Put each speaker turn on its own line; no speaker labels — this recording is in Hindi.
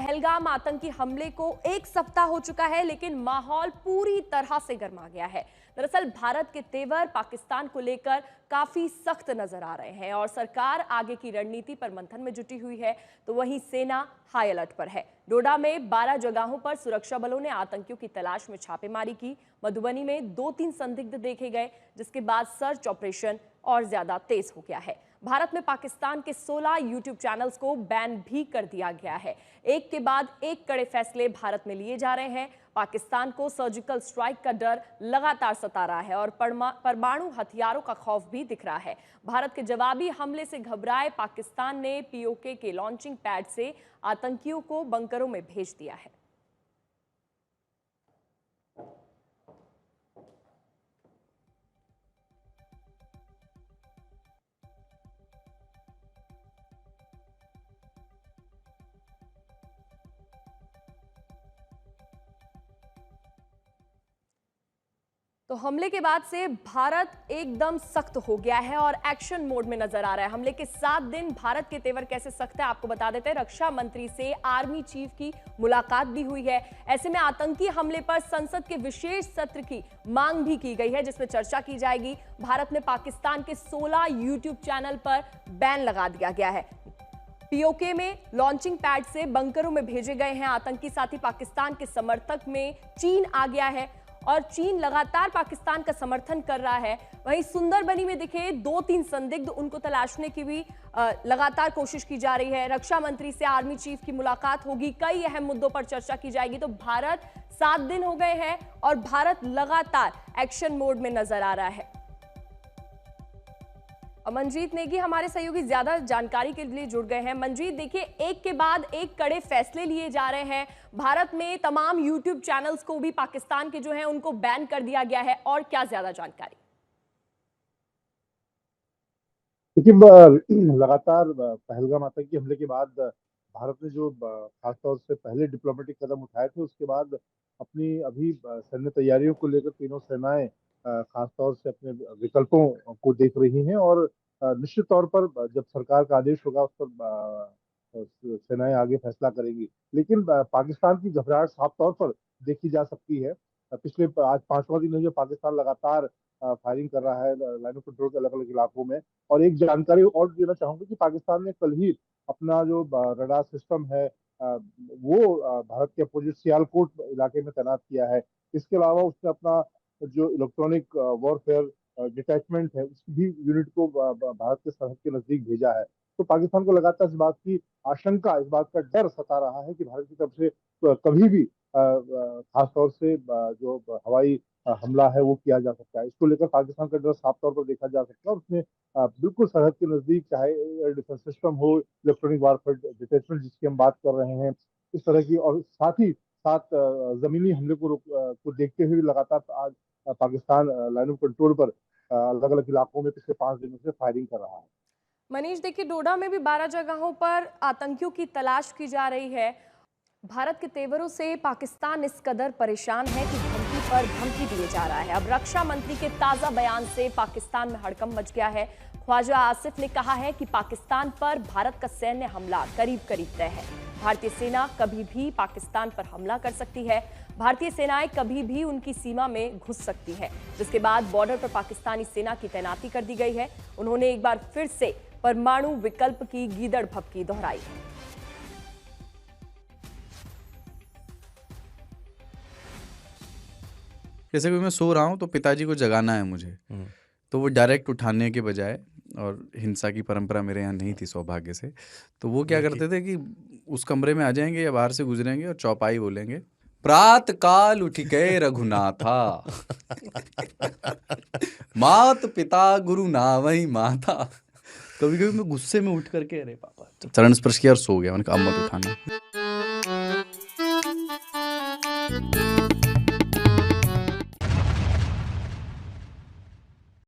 पहलगाम आतंकी हमले को एक सप्ताह हो चुका है, लेकिन माहौल पूरी तरह से गर्मा गया है। दरअसल भारत के तेवर पाकिस्तान को लेकर काफी सख्त नजर आ रहे हैं और सरकार आगे की रणनीति पर मंथन में जुटी हुई है, तो वहीं सेना हाई अलर्ट पर है। डोडा में 12 जगहों पर सुरक्षा बलों ने आतंकियों की तलाश में छापेमारी की। मधुबनी में 2-3 संदिग्ध देखे गए, जिसके बाद सर्च ऑपरेशन और ज्यादा तेज हो गया है। भारत में पाकिस्तान के 16 यूट्यूब चैनल्स को बैन भी कर दिया गया है। एक के बाद एक कड़े फैसले भारत में लिए जा रहे हैं। पाकिस्तान को सर्जिकल स्ट्राइक का डर लगातार सता रहा है और परमाणु हथियारों का खौफ भी दिख रहा है। भारत के जवाबी हमले से घबराए पाकिस्तान ने पीओके के लॉन्चिंग पैड से आतंकियों को बंकरों में भेज दिया है। तो हमले के बाद से भारत एकदम सख्त हो गया है और एक्शन मोड में नजर आ रहा है। हमले के 7 दिन भारत के तेवर कैसे सख्त है आपको बता देते हैं। रक्षा मंत्री से आर्मी चीफ की मुलाकात भी हुई है। ऐसे में आतंकी हमले पर संसद के विशेष सत्र की मांग भी की गई है, जिसमें चर्चा की जाएगी। भारत में पाकिस्तान के 16 यूट्यूब चैनल पर बैन लगा दिया गया है। पीओके में लॉन्चिंग पैड से बंकरों में भेजे गए हैं आतंकी। साथ ही पाकिस्तान के समर्थक में चीन आ गया है और चीन लगातार पाकिस्तान का समर्थन कर रहा है। वहीं सुंदरबनी में दिखे 2-3 संदिग्ध, उनको तलाशने की भी लगातार कोशिश की जा रही है। रक्षा मंत्री से आर्मी चीफ की मुलाकात होगी, कई अहम मुद्दों पर चर्चा की जाएगी। तो भारत 7 दिन हो गए हैं और भारत लगातार एक्शन मोड में नजर आ रहा है। मनजीत नेगी हमारे सहयोगी ज्यादा जानकारी के लिए जुड़ गए हैं। मनजीत, देखिए एक के बाद एक कड़े फैसले लिए जा रहे हैं। भारत में तमाम यूट्यूब चैनल्स को भी पाकिस्तान के जो हैं उनको बैन कर दिया गया है, और क्या ज्यादा जानकारी?
देखिए, लगातार पहलगाम आतंकी हमले के बाद भारत ने जो खासतौर से पहले डिप्लोमेटिक कदम उठाए थे, उसके बाद अपनी अभी सैन्य तैयारियों को लेकर तीनों सेनाएं खासतौर से अपने विकल्पों को देख रही हैं और निश्चित तौर पर जब सरकार का आदेश होगा उस पर सेनाएं आगे फैसला करेंगी। लेकिन पाकिस्तान की घबराहट साफ तौर पर देखी जा सकती है। पिछले आज 5वां दिन है जो पाकिस्तान लगातार फायरिंग कर रहा है लाइन ऑफ कंट्रोल के अलग अलग इलाकों में। और एक जानकारी और देना चाहूंगा कि पाकिस्तान ने कल ही अपना जो रडार सिस्टम है वो भारत के अपोजिट सियालकोट इलाके में तैनात किया है। इसके अलावा उसने अपना जो इलेक्ट्रॉनिक वॉरफेयर डिटैचमेंट है उसकी भी यूनिट को भारत के सरहद के नजदीक भेजा है। तो पाकिस्तान को लगातार इस बात की आशंका, इस बात का डर सता रहा है कि भारत की तरफ से कभी भी खासतौर से जो हवाई हमला है वो किया जा सकता है। इसको लेकर पाकिस्तान का डर साफ तौर पर देखा जा सकता है और उसने बिल्कुल सरहद के नजदीक, चाहे एयर डिफेंस सिस्टम हो, इलेक्ट्रॉनिक वारफेयर डिटैचमेंट जिसकी हम बात कर रहे हैं, इस तरह की, और साथ ही साथ जमीनी हमले को देखते हुए लगातार आज पाकिस्तान लाइन ऑफ कंट्रोल पर अलग अलग इलाकों में पिछले 5 दिनों से फायरिंग कर रहा है।
मनीष, देखिए डोडा में भी 12 जगहों पर आतंकियों की तलाश की जा रही है। भारत के तेवरों से पाकिस्तान इस कदर परेशान है कि धमकी पर धमकी दिए जा रहा है। अब रक्षा मंत्री के ताजा बयान से पाकिस्तान में हड़कंप मच गया है। ख्वाजा आसिफ ने कहा है कि पाकिस्तान पर भारत का सैन्य हमला करीब करीब तय है। भारतीय सेना कभी भी पाकिस्तान पर हमला कर सकती है। भारतीय सेनाएं कभी भी उनकी सीमा में घुस सकती है, जिसके बाद बॉर्डर पर पाकिस्तानी सेना की तैनाती कर दी गई है। उन्होंने एक बार फिर से परमाणु विकल्प की गीदड़ भभकी दोहराई।
जैसे कि मैं सो रहा हूँ तो पिताजी को जगाना है मुझे, तो वो डायरेक्ट उठाने के बजाय, और हिंसा की परंपरा मेरे यहाँ नहीं थी सौभाग्य से, तो वो क्या करते थे कि उस कमरे में आ जाएंगे या बाहर से गुजरेंगे और चौपाई बोलेंगे, प्रात काल उठ गए रघुनाथा मात पिता गुरु नावई माता। कभी कभी मैं गुस्से में उठ करके अरे पापा चरण स्पर्श किया और सो गया, उनका अम्मत उठाना।